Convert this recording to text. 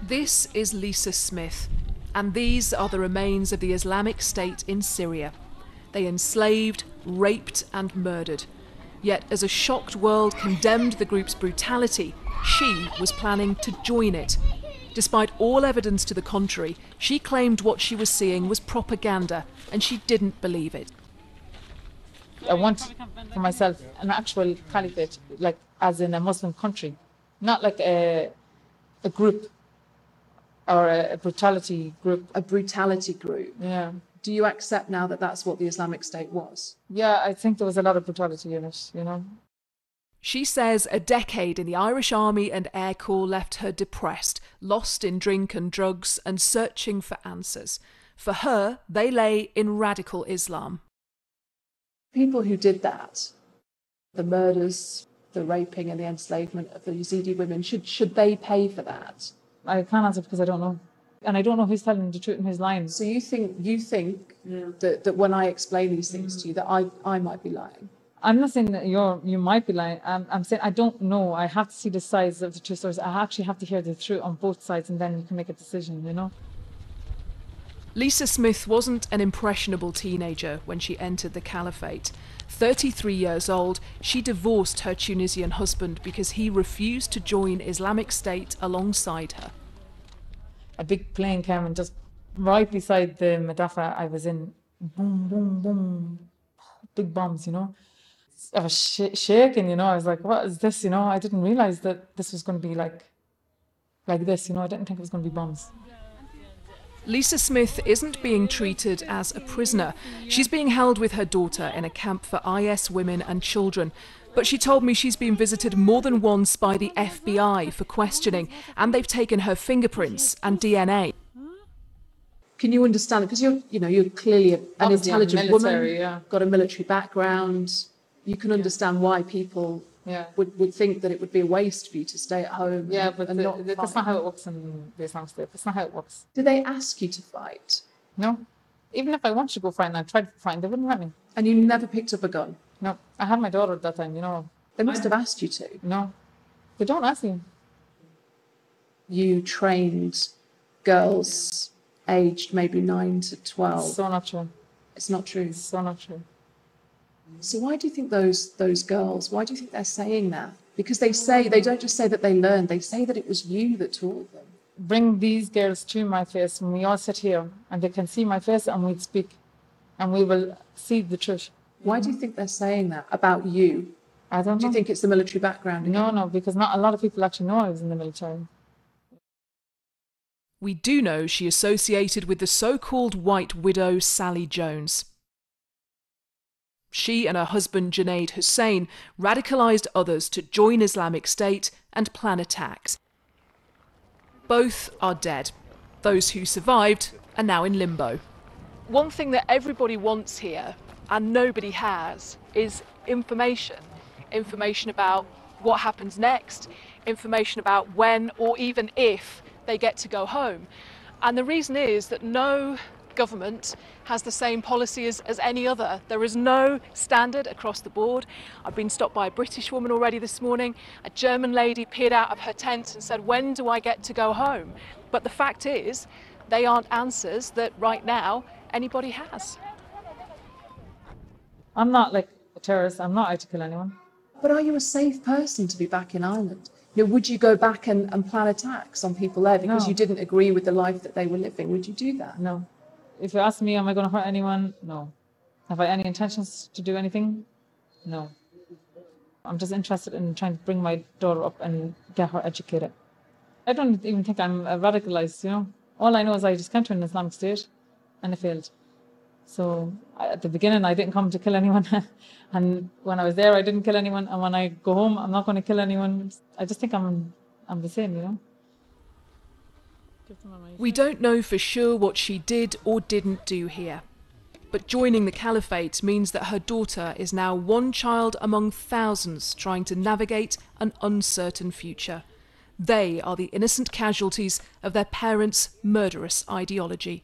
This is Lisa Smith, and these are the remains of the Islamic State in Syria. They enslaved, raped and murdered. Yet as a shocked world condemned the group's brutality, she was planning to join it. Despite all evidence to the contrary, she claimed what she was seeing was propaganda, and she didn't believe it. I want for myself an actual caliphate, like as in a Muslim country, not like a group or a brutality group. A brutality group? Yeah. Do you accept now that that's what the Islamic State was? Yeah, I think there was a lot of brutality in it, you know. She says a decade in the Irish Army and Air Corps left her depressed, lost in drink and drugs and searching for answers. For her, they lay in radical Islam. People who did that, the murders, the raping and the enslavement of the Yazidi women, should they pay for that? I can't answer because I don't know. And I don't know who's telling the truth and who's lying. So you think that when I explain these things to you that I might be lying? I'm not saying that you might be lying. I'm saying I don't know. I have to see the sides of the two stories. I actually have to hear the truth on both sides and then you can make a decision, you know? Lisa Smith wasn't an impressionable teenager when she entered the caliphate. 33 years old, she divorced her Tunisian husband because he refused to join Islamic State alongside her. A big plane came and just right beside the Madafa I was in, boom, boom, boom, big bombs, you know. I was shaking, you know. I was like, what is this, you know? I didn't realize that this was going to be like this, you know. I didn't think it was going to be bombs. Lisa Smith isn't being treated as a prisoner. She's being held with her daughter in a camp for IS women and children. But she told me she's been visited more than once by the FBI for questioning, and they've taken her fingerprints and DNA. Can you understand it? Because you're clearly an intelligent woman, yeah. Got a military background. You can understand why people would think that it would be a waste for you to stay at home. Yeah, but and that's not how it works in the Islamic State. That's not how it works. Do they ask you to fight? No. Even if I wanted to go fight and I tried to fight, they wouldn't let me. And you never picked up a gun? No. I had my daughter at that time, you know. They must have asked you to. No. They don't ask you. You trained girls aged maybe 9 to 12. It's so not true. It's not true. It's so not true. So why do you think those girls, why do you think they're saying that? Because they don't just say that they learned, they say that it was you that taught them. Bring these girls to my face when we all sit here and they can see my face and we'd speak and we will see the truth. Why do you think they're saying that about you? I don't know. Do you think it's the military background? No, because not a lot of people actually know I was in the military. We do know she associated with the so-called White Widow Sally Jones. She and her husband Junaid Hussein radicalised others to join Islamic State and plan attacks. Both are dead. Those who survived are now in limbo. One thing that everybody wants here, and nobody has, is information. Information about what happens next, information about when or even if they get to go home. And the reason is that no government has the same policy as any other. There is no standard across the board. I've been stopped by a British woman already this morning. A German lady peered out of her tent and said, when do I get to go home? But the fact is, they aren't answers that right now anybody has. I'm not like a terrorist. I'm not out to kill anyone. But are you a safe person to be back in Ireland? Would you go back and plan attacks on people there because you didn't agree with the life that they were living? Would you do that? No. If you ask me, am I going to hurt anyone? No. Have I any intentions to do anything? No. I'm just interested in trying to bring my daughter up and get her educated. I don't even think I'm radicalized, you know. All I know is I just came to an Islamic State and it failed. So at the beginning, I didn't come to kill anyone. And when I was there, I didn't kill anyone. And when I go home, I'm not going to kill anyone. I just think I'm the same, you know. We don't know for sure what she did or didn't do here. But joining the caliphate means that her daughter is now one child among thousands trying to navigate an uncertain future. They are the innocent casualties of their parents' murderous ideology.